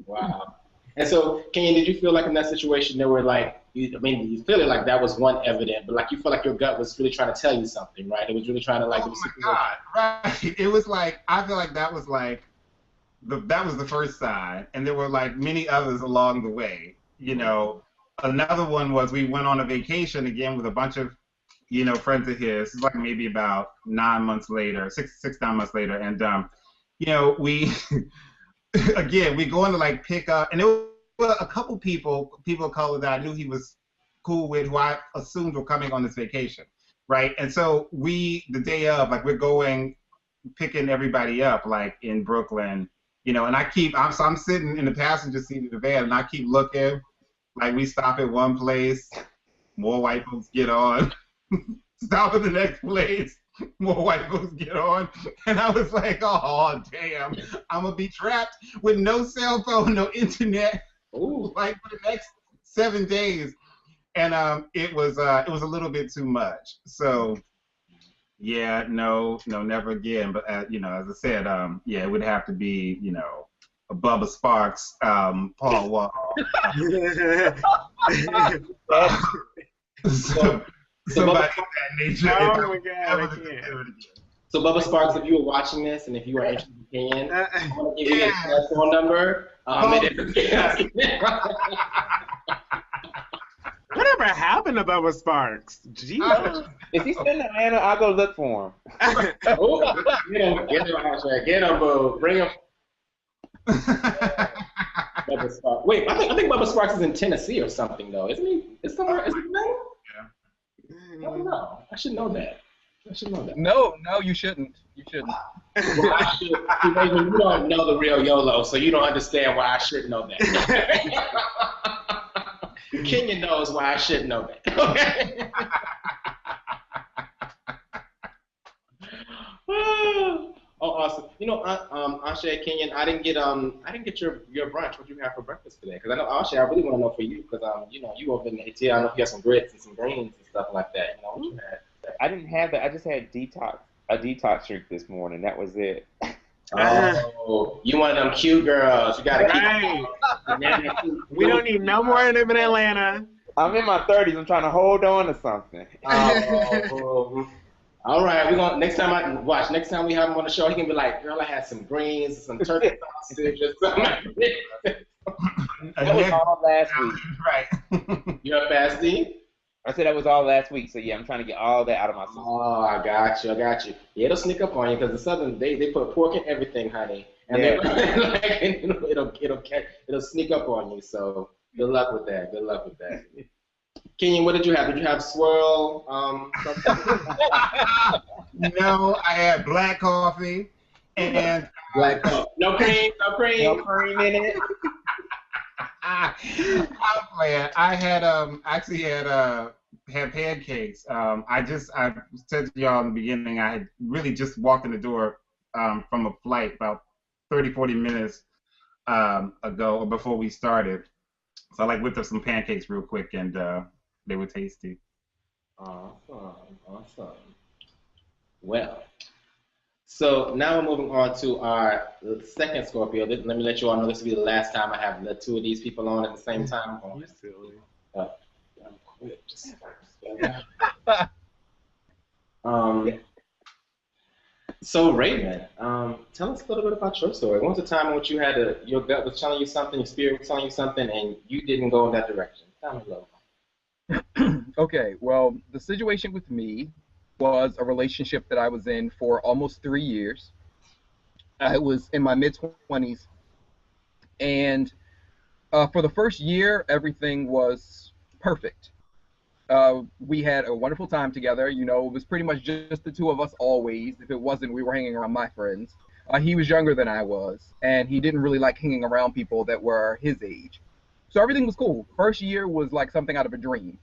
Wow. And so, Kenyon, did you feel like in that situation there were like, I mean, you feel it like that was one evident, but like you feel like your gut was really trying to tell you something, right? It was really trying to like. Oh my God! Right. It was like I feel like that was like that was the first sign, and there were like many others along the way. Another one was we went on a vacation again with a bunch of friends of his. It's like maybe about 9 months later, 9 months later, and we again we going to like pick up, and there were a couple people of color that I knew he was cool with, who I assumed were coming on this vacation, right? And so the day of, like we're going picking everybody up like in Brooklyn, and I'm sitting in the passenger seat of the van, and I keep looking, like we stop at one place, more white folks get on, stop at the next place, more white folks get on, and I was like, oh damn, I'm gonna be trapped with no cell phone, no internet, like for the next 7 days, and it was a little bit too much. So yeah, no, never again. But as I said, yeah, it would have to be a Bubba Sparks, Paul Wall. Somebody of that nature. Oh my God, I can't. So Bubba Sparks, if you were watching this and if you are interested in, I want to give you his phone number. Whatever happened to Bubba Sparks? Jesus. If he's still in Atlanta, I'll go look for him. Get him, boo. Bring him. Bubba Sparks. Wait, I think Bubba Sparks is in Tennessee or something, though, isn't he? Is somewhere? Is he there? I don't know. I should know that. No, you shouldn't. You shouldn't. Well, you don't know the real YOLO, so you don't understand why I should know that. Kenyon knows why I should know that. Oh, awesome. Ashe, Kenyon, I didn't get your brunch. What you have for breakfast today? Because I know Ashe, I really want to know for you, because you over in the ATL. I know you have some grits and some greens and stuff like that. What you had? I didn't have that. I just had a detox drink this morning. That was it. Oh, you one of them cute girls. You gotta keep. We don't need no more of them in Atlanta. I'm in my 30s. I'm trying to hold on to something. All right, next time we have him on the show, he can be like, "Girl, I had some greens, some turkey sausage, or something." That was all last week. Right. You're fasting? I said that was all last week, so yeah, I'm trying to get all that out of my system. Oh, I got you. Yeah, it'll sneak up on you because the Southern they put pork in everything, honey, and it'll sneak up on you. So good luck with that. Kenyon, what did you have? Did you have swirl? No, I had black coffee and black coffee. No cream in it. I'm playing. I had actually had pancakes. I said to y'all in the beginning, I had really just walked in the door from a flight about 30-40 minutes ago, or before we started. So I whipped up some pancakes real quick, and they were tasty. Awesome. Well, so now we're moving on to our second Scorpio. Let me let you all know this will be the last time I have the two of these people on at the same time. You're silly. I'm quick. So Raven, tell us a little bit about your story. When was the time in which you had your gut was telling you something, your spirit was telling you something, and you didn't go in that direction? Tell me a little. Okay, well, the situation with me was a relationship that I was in for almost 3 years. I was in my mid-20s, and for the first year, everything was perfect. We had a wonderful time together. It was pretty much just the two of us always. If it wasn't, we were hanging around my friends. He was younger than I was, and he didn't really like hanging around people that were his age. So everything was cool. First year was like something out of a dream,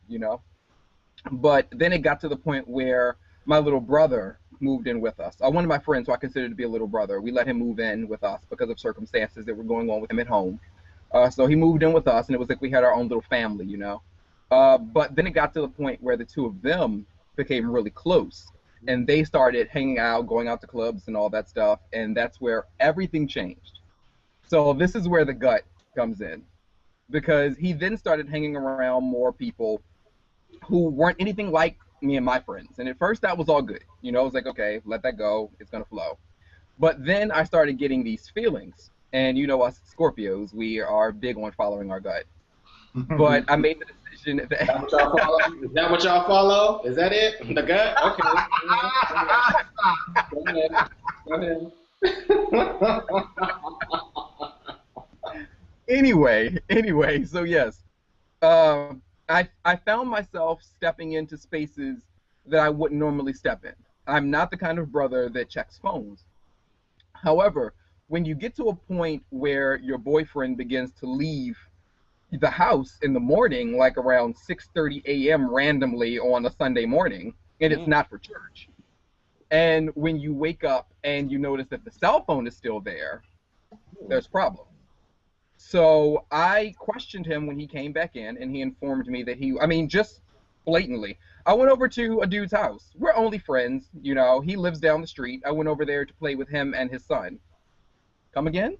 But then it got to the point where my little brother moved in with us. One of my friends, who I consider to be a little brother, we let him move in with us because of circumstances that were going on with him at home. So he moved in with us, and it was like we had our own little family, But then it got to the point where the two of them became really close, and they started hanging out, going out to clubs and all that stuff, and that's where everything changed. So this is where the gut comes in, because he then started hanging around more people who weren't anything like me and my friends. And at first that was all good. You know, I was like, okay, let that go. It's going to flow. But then I started getting these feelings. And you know us Scorpios, we are big on following our gut. But I made the decision that... Is that what y'all follow? Is that what y'all follow? Is that it? The gut? Okay. Go ahead. Anyway, so yes. I found myself stepping into spaces that I wouldn't normally step in. I'm not the kind of brother that checks phones. However, when you get to a point where your boyfriend begins to leave the house in the morning, like around 6:30 a.m. randomly on a Sunday morning, and it's not for church, and when you wake up and you notice that the cell phone is still there, there's problems. So I questioned him when he came back in, and he informed me that just blatantly, I went over to a dude's house. We're only friends, you know, he lives down the street. I went over there to play with him and his son. Come again?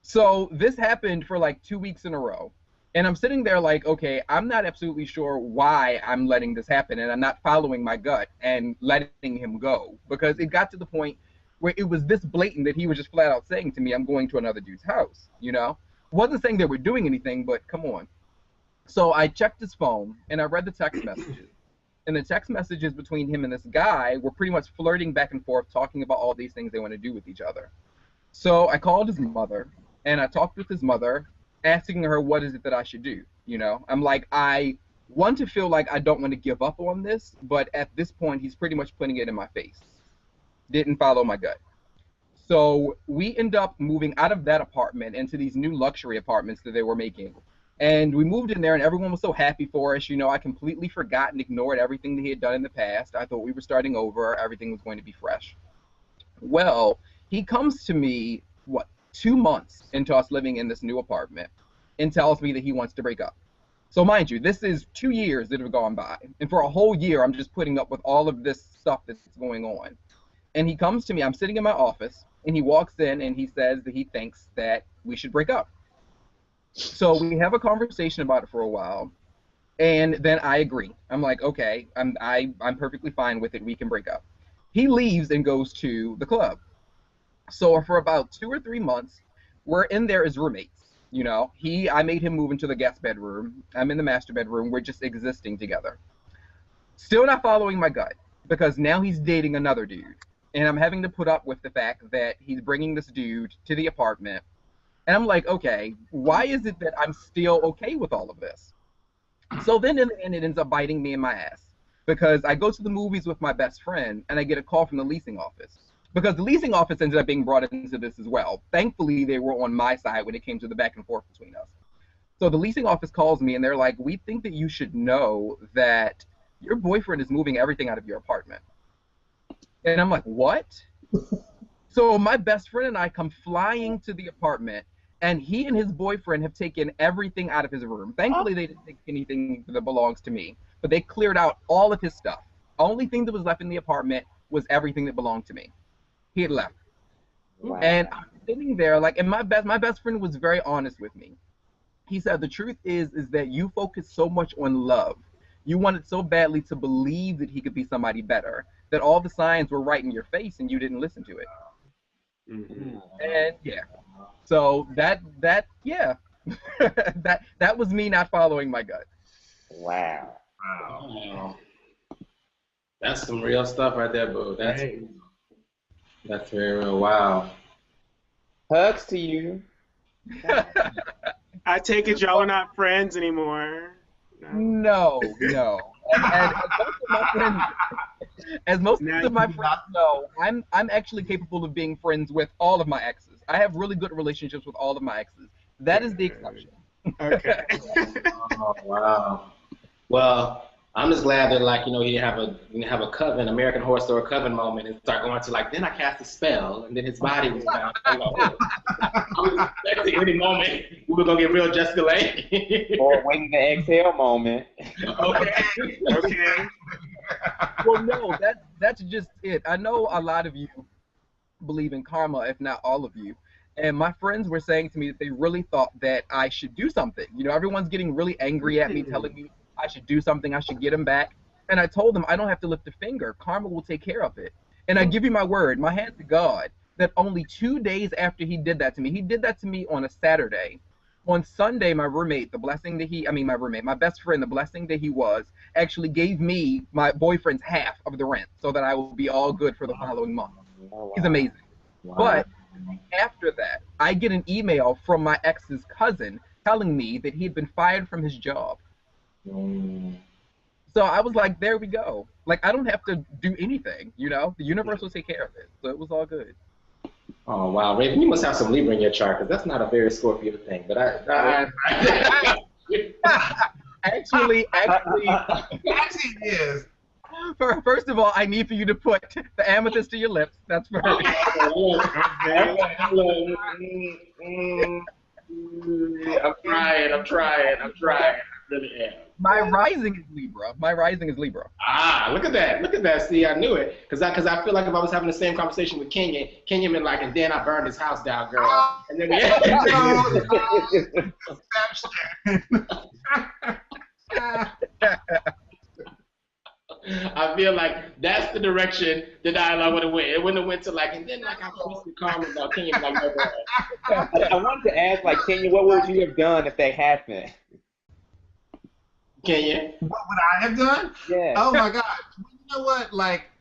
So this happened for like 2 weeks in a row. And I'm sitting there like, okay, I'm not absolutely sure why I'm letting this happen, and I'm not following my gut and letting him go. Because it got to the point where it was this blatant that he was just flat out saying to me, I'm going to another dude's house, you know? Wasn't saying they were doing anything, but come on. So I checked his phone, and I read the text messages. And the text messages between him and this guy were pretty much flirting back and forth, talking about all these things they want to do with each other. So I called his mother, and I talked with his mother, asking her what is it that I should do, you know? I'm like, I want to feel like I don't want to give up on this, but at this point, he's pretty much putting it in my face. Didn't follow my gut. So we end up moving out of that apartment into these new luxury apartments that they were making. And we moved in there, and everyone was so happy for us. You know, I completely forgot and ignored everything that he had done in the past. I thought we were starting over. Everything was going to be fresh. Well, he comes to me, 2 months into us living in this new apartment, and tells me that he wants to break up. So mind you, this is 2 years that have gone by. And for a whole year, I'm just putting up with all of this stuff that's going on. And he comes to me, I'm sitting in my office, and he walks in and he says that he thinks that we should break up. So we have a conversation about it for a while, and then I agree. I'm like, okay, I'm perfectly fine with it. We can break up. He leaves and goes to the club. So for about 2 or 3 months, we're in there as roommates. You know, I made him move into the guest bedroom. I'm in the master bedroom. We're just existing together. Still not following my gut, because now he's dating another dude, and I'm having to put up with the fact that he's bringing this dude to the apartment. And I'm like, okay, why is it that I'm still okay with all of this? So then in the end, it ends up biting me in my ass, because I go to the movies with my best friend, and I get a call from the leasing office. Because the leasing office ended up being brought into this as well. Thankfully, they were on my side when it came to the back and forth between us. So the leasing office calls me, and they're like, we think that you should know that your boyfriend is moving everything out of your apartment. And I'm like, what? So my best friend and I come flying to the apartment, and he and his boyfriend have taken everything out of his room. Thankfully, they didn't take anything that belongs to me, but they cleared out all of his stuff. Only thing that was left in the apartment was everything that belonged to me. He had left. Wow. And I'm sitting there, like, and my best friend was very honest with me. He said, the truth is that you focus so much on love. You wanted so badly to believe that he could be somebody better, that all the signs were right in your face and you didn't listen to it. Mm-hmm. And yeah. So that that was me not following my gut. Wow. That's some real stuff right there, boo. That's very real. Wow. Hugs to you. I take it y'all are not friends anymore. No. As most of my friends know, I'm actually capable of being friends with all of my exes. I have really good relationships with all of my exes. That is the exception. Okay. Oh, wow. Well, I'm just glad that, like, you know, you have a coven, American Horror Story coven moment, and start going to, like, then I cast a spell, and then his body was found. I was expecting any moment we were gonna get real Jessica Lange. Or waiting the exhale moment. Okay. Well, no, that's just it. I know a lot of you believe in karma, if not all of you, And my friends were saying to me that they really thought that I should do something. You know, everyone's getting really angry at me, telling me I should do something, I should get him back. And I told them I don't have to lift a finger. Karma will take care of it. And I give you my word, my hand to God, that only 2 days after he did that to me on a Saturday. On Sunday, my roommate, my best friend, the blessing that he was, actually gave me my boyfriend's half of the rent so that I will be all good for the following month. Oh, wow. He's amazing. Wow. But after that, I get an email from my ex's cousin telling me that he had been fired from his job. Mm. So I was like, there we go. Like, I don't have to do anything, you know? The universe will take care of it. So it was all good. Oh wow, Raven, you must have some Libra in your chart because that's not a very Scorpio thing. But Actually, Actually, it is. first of all, I need for you to put the amethyst to your lips. That's first. I'm trying. I really am. My rising is Libra. Ah, look at that. See, I knew it. Because I feel like if I was having the same conversation with Kenya been like, and then I burned his house down, girl. And then I feel like that's the direction the dialogue would have went. It wouldn't have went to like, and then like I supposed to calm about Kenya like, no, I wanted to ask, like, Kenya, what would you have done if they happened? Kenya? What would I have done? Yeah. Oh my God! You know what? Like,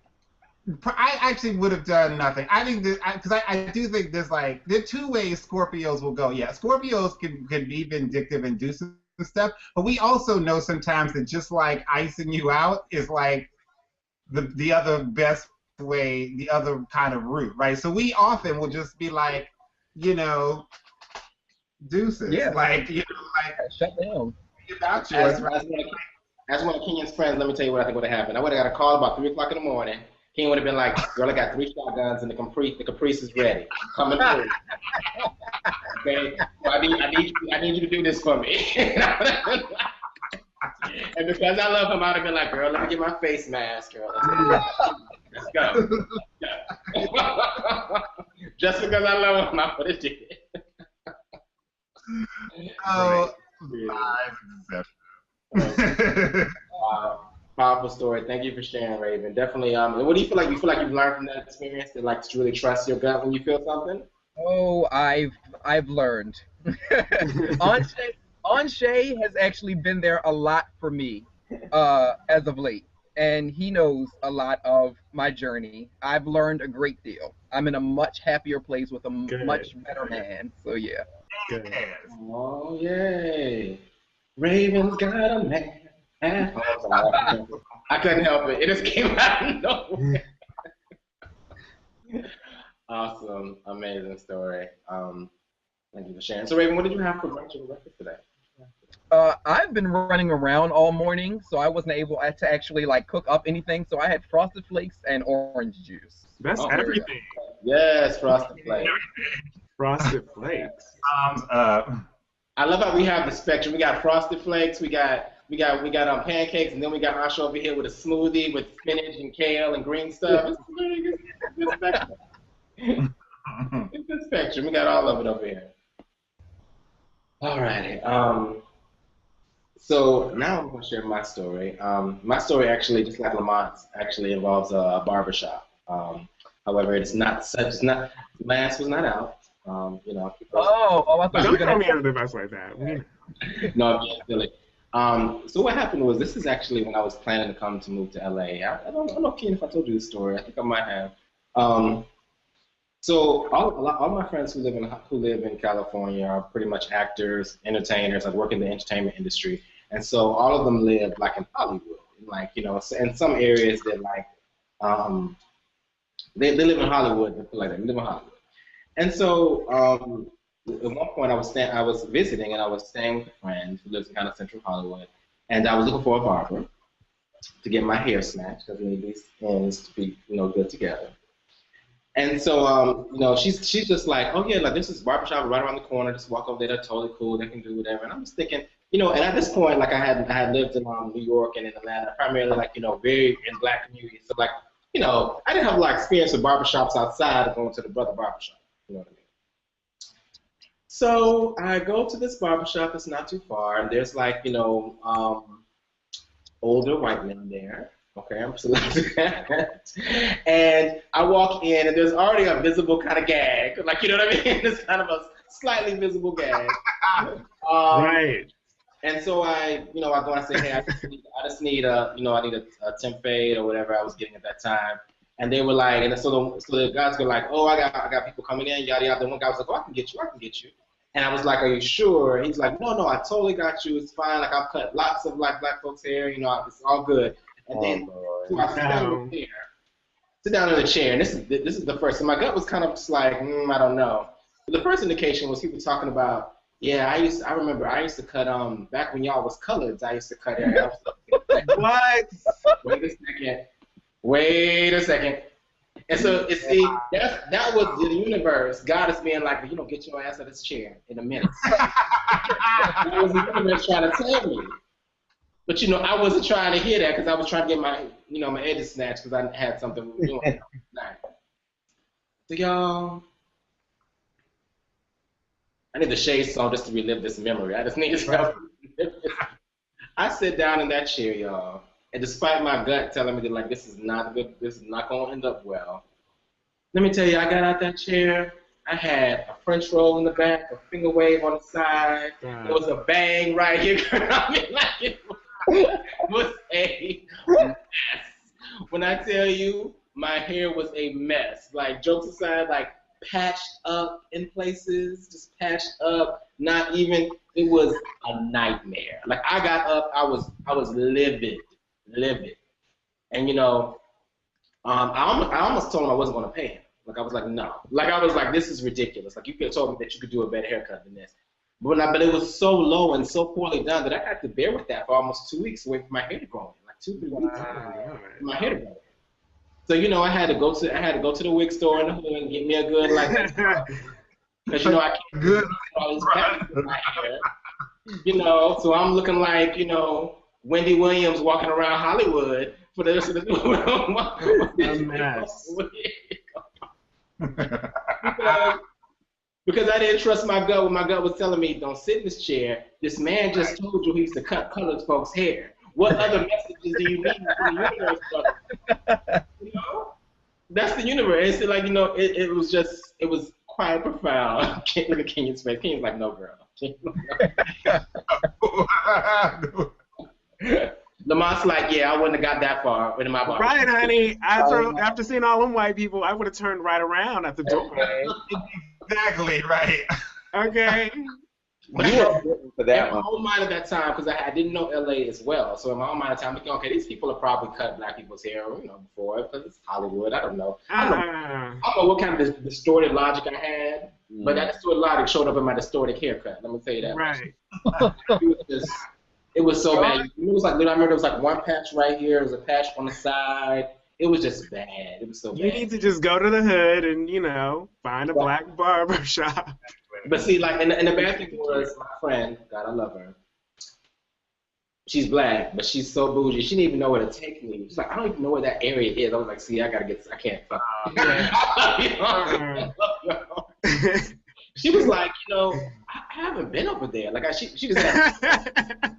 I actually would have done nothing. I think that because I do think there's like there are two ways Scorpios will go. Yeah, Scorpios can be vindictive and do some stuff, but we also know sometimes that just like icing you out is like the other best way, the other kind of route, right? So we often will just be like, you know, deuces, Yeah. like, you know, like Shut down. about you. As one of Kenya's friends, let me tell you what I think would have happened. I would have got a call about 3 o'clock in the morning. Kenya would have been like, girl, I got 3 shotguns and the Caprice is ready. I'm coming through. Okay? So I need you to do this for me. And because I love him, I would have been like, girl, let me get my face mask, girl. Let's go. Just because I love him, I would have did it. Oh, Powerful story. Thank you for sharing, Raven. Definitely. What do you feel like? You feel like you've learned from that experience to like to really trust your gut when you feel something? Oh, I've learned. Anshay has actually been there a lot for me as of late, and he knows a lot of my journey. I've learned a great deal. I'm in a much happier place with a much better man. So yeah. Good. Oh yay! Raven's got a man. I couldn't help it. It just came out of nowhere. Awesome, amazing story. Thank you for sharing. So Raven, what did you have for brunch or breakfast today? I've been running around all morning, so I wasn't able to actually like cook up anything. So I had Frosted Flakes and orange juice. That's everything. Yes, Frosted Flakes. Frosted Flakes. I love how we have the spectrum. We got Frosted Flakes, we got pancakes, and then we got Asha over here with a smoothie with spinach and kale and green stuff. It's a very good spectrum. It's a good spectrum. We got all of it over here. All righty. So now I'm going to share my story. My story actually, just like Lamont's, actually involves a barbershop. However, it's not mask was not out. You know. I thought you were Don't throw me under the bus like that. No, I'm just silly. So what happened was, this is actually when I was planning to move to LA. I don't know, Ken, if I told you this story. I think I might have. So all my friends who live in California are pretty much actors, entertainers, like work in the entertainment industry, and so all of them live like in Hollywood. Like, you know, in some areas they're like, they live in Hollywood. They feel like they live in Hollywood. And so at one point I was visiting and I was staying with a friend who lives in kind of central Hollywood, and I was looking for a barber to get my hair snatched because we need these ends to be, you know, good together. And so, you know, she's just like, oh yeah, like this is barbershop right around the corner. Just walk over there. They're totally cool. They can do whatever. And I'm just thinking, you know, and at this point, like I had lived in New York and in Atlanta, primarily like, you know, very in black communities. So like, you know, I didn't have a lot of experience with barbershops outside of going to the brother barbershop. You know what I mean? So I go to this barbershop. It's not too far, and there's like older white men there. Okay, I'm selecting that. And I walk in, and there's already a visible kind of gag. Like, you know what I mean? It's kind of a slightly visible gag. Right. And so I go and I say, hey, I just need a temp fade or whatever I was getting at that time. And they were like, and so the guys were like, oh, I got people coming in, yada yada. The one guy was like, oh, I can get you. And I was like, are you sure? He's like, no, I totally got you. It's fine. Like I've cut lots of like black folks' hair. It's all good. And then so I sit down in the chair, and this is the first. And my gut was kind of just like, I don't know. But the first indication was people talking about, yeah, I remember I used to cut back when y'all was coloreds. I used to cut hair. What? Wait a second. And so see, that was the universe. God is being like, get your ass out of this chair in a minute. That was the universe trying to tell me. But I wasn't trying to hear that because I was trying to get my my edges snatched because I had something doing tonight. So y'all, I need the Shade song just to relive this memory. I just need to. I sit down in that chair, y'all, and despite my gut telling me that like this is not good, this is not gonna end up well. Let me tell you, I got out that chair. I had a French roll in the back, a finger wave on the side. There was a bang right here. I mean, like it was a mess. When I tell you, my hair was a mess. Like jokes aside, like patched up in places, just patched up. Not even. It was a nightmare. Like I got up, I was livid, and I almost told him I wasn't going to pay him. Like I was like, no. Like I was like, this is ridiculous. Like you could have told me that you could do a better haircut than this. But it was so low and so poorly done that I had to bear with that for almost 2 weeks waiting for my hair to grow. Like 2-3 weeks for my hair to grow. So I had to go to the wig store in the hood and get me a good because I can't do all these patches in my hair. So I'm looking like Wendy Williams walking around Hollywood for the rest of the mess. Because I didn't trust my gut when my gut was telling me, don't sit in this chair. This man just told you he used to cut colored folks' hair. What other messages do you need from the universe, brother? That's the universe. It's like, it was quite profound. Look at Kenyon's face. Kenyon's like, no, girl. Lamont's like, yeah, I wouldn't have got that far in my body. Right, honey. After seeing all them white people, I would have turned right around at the door. Exactly, right. Okay. But in my own mind at that time, because I didn't know LA as well, so in my own mind at the time, I'm thinking, okay, these people have probably cut black people's hair, before, because it's Hollywood. I don't know. I don't know what kind of distorted logic I had, but that distorted logic showed up in my distorted haircut. Let me tell you that. Right. It was so bad. It was like, I remember there was like one patch right here, there was a patch on the side. It was just bad. It was so bad. You need to just go to the hood and, find a black barber shop. But see, and the bad thing was, my friend, God, I love her. She's black, but she's so bougie. She didn't even know where to take me. She's like, I don't even know where that area is. I was like, see, I can't fuck. She was like, I haven't been over there. Like, she just had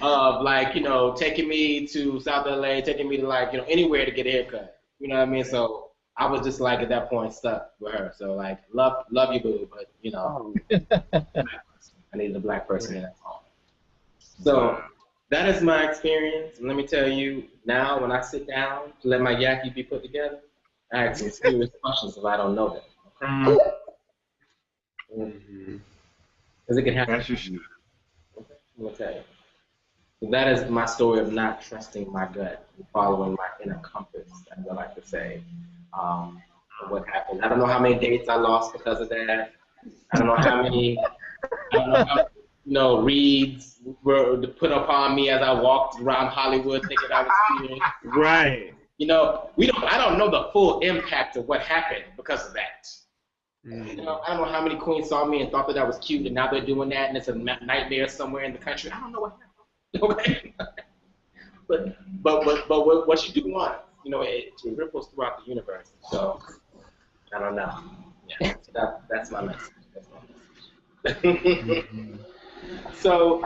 of taking me to South LA, taking me to anywhere to get a haircut. You know what I mean? So I was just at that point stuck with her. So love you, boo, but I needed a black person in that home. So that is my experience. And let me tell you, now when I sit down to let my yaki be put together, I ask some serious questions if I don't know them. Because it can happen. That's your shit. Okay, I'm gonna tell you. So that is my story of not trusting my gut and following my inner compass, as I like to say. What happened? I don't know how many dates I lost because of that. I don't know how many, reads were put upon me as I walked around Hollywood thinking I was here. Right. I don't know the full impact of what happened because of that. I don't know how many queens saw me and thought that I was cute, and now they're doing that, and it's a nightmare somewhere in the country. I don't know what happened. Okay. but what you do want, it ripples throughout the universe. So I don't know. Yeah, so that's my message. So,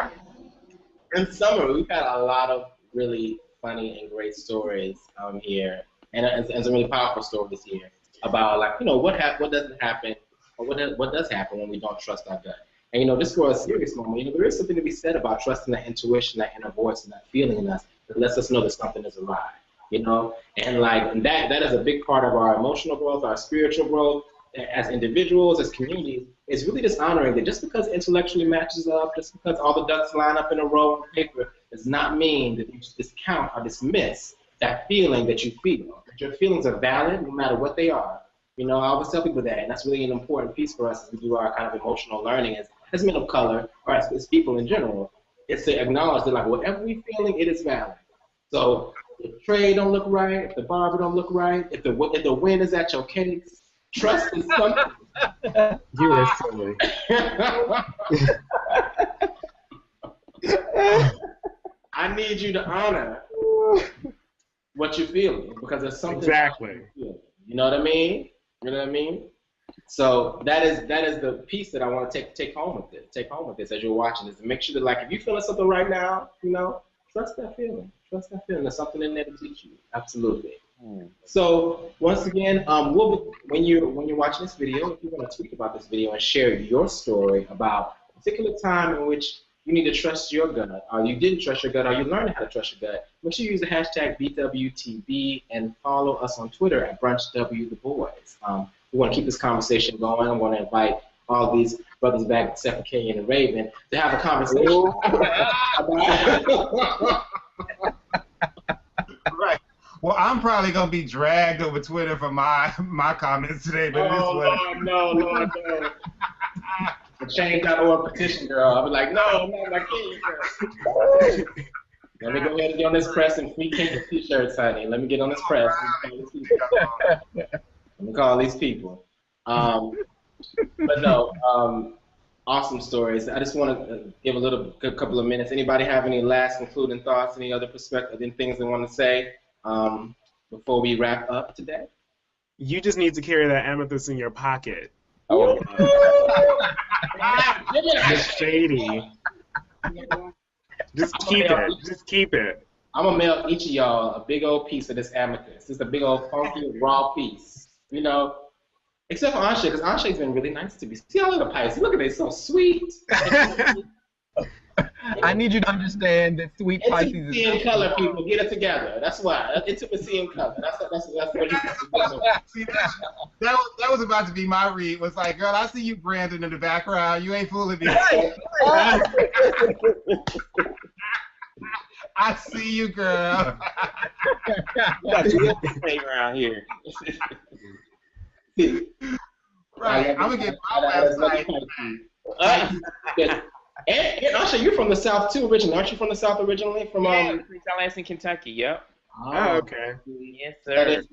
in summary, we've had a lot of really funny and great stories here, and some really powerful stories here about like what doesn't happen, or what does happen when we don't trust our gut. And just for a serious moment, there is something to be said about trusting that intuition, that inner voice, and that feeling in us that lets us know that something is awry. And like that is a big part of our emotional growth, our spiritual growth as individuals, as communities. It's really just honoring that just because intellectually matches up, just because all the ducks line up in a row on paper, does not mean that you discount or dismiss that feeling that you feel. That your feelings are valid no matter what they are. I always tell people that, and that's really an important piece for us as we do our kind of emotional learning as men of color, or as people in general. It's to acknowledge that, like, whatever we're feeling, it is valid. So if Trey don't look right, if the barber don't look right, if the wind is at your case, trust is something. You are silly. I need you to honor what you're feeling because there's something. Exactly. You know what I mean? So that is the piece that I want to take home with this. Take home with this as you're watching, is to make sure that, like, if you're feeling something right now, trust that feeling. Trust that feeling. There's something in there to teach you. Absolutely. So once again, when you're watching this video, if you want to tweet about this video and share your story about a particular time in which you need to trust your gut, or you didn't trust your gut, or you learned how to trust your gut, make sure you use the hashtag BWTB and follow us on Twitter at BrunchWTheBoys. We want to keep this conversation going. I'm going to invite all these brothers back, except for Kenyon and Raven, to have a conversation about. Right. Well, I'm probably gonna be dragged over Twitter for my comments today, but no. The change.org petition girl. I'll be like, no, I'm not my Kenyon girl. Let me go ahead and get on this press and free Kenyon t-shirts, honey. Let me get on this press. Let me call these people. But no, awesome stories. I just want to give a couple of minutes. Anybody have any last concluding thoughts, any other perspective, any things they want to say before we wrap up today? You just need to carry that amethyst in your pocket. Oh, It's shady. Just keep it. Just keep it. I'm going to mail each of y'all a big old piece of this amethyst. It's a big old funky, raw piece. Except for Anshay, because Anshay's been really nice to me. See all of the Pisces. Look at it, so sweet. I need you to understand that sweet Pisces is... Intimacy in color, people. Get it together. That's why. Intimacy in color. That's what you See, that was about to be my read. It was like, girl, I see you, Brandon, in the background. You ain't fooling me. I see you, girl. You got two around here. Right, I'm gonna get my website. And Asha, you're from the South too, originally. Aren't you from the South originally? From Tallahassee, Kentucky. Yep. Oh, okay. Yes, sir.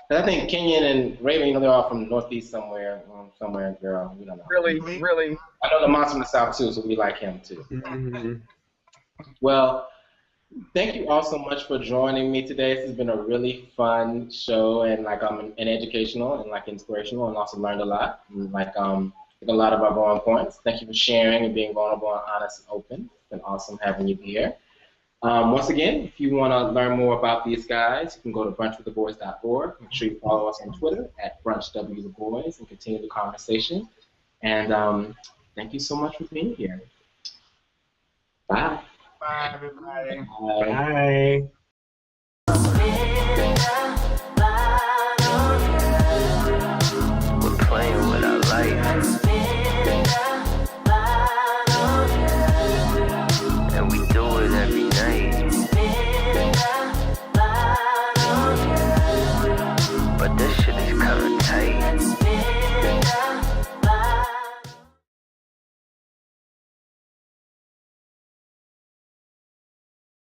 I think Kenyon and Raven, they're all from the Northeast somewhere, girl. We don't know. Really. I know Lamont's from the South too, so we like him too. Mm-hmm. Well, thank you all so much for joining me today. This has been a really fun show, and and educational and inspirational, and also learned a lot. And, a lot of our growing points. Thank you for sharing and being vulnerable and honest and open. It's been awesome having you here. Once again, if you want to learn more about these guys, you can go to brunchwiththeboys.org. Make sure you follow us on Twitter at BrunchWTheBoys and continue the conversation. And thank you so much for being here. Bye. Bye, everybody. Bye. We're playing with our life. And we do it every night. But this shit is kinda tight.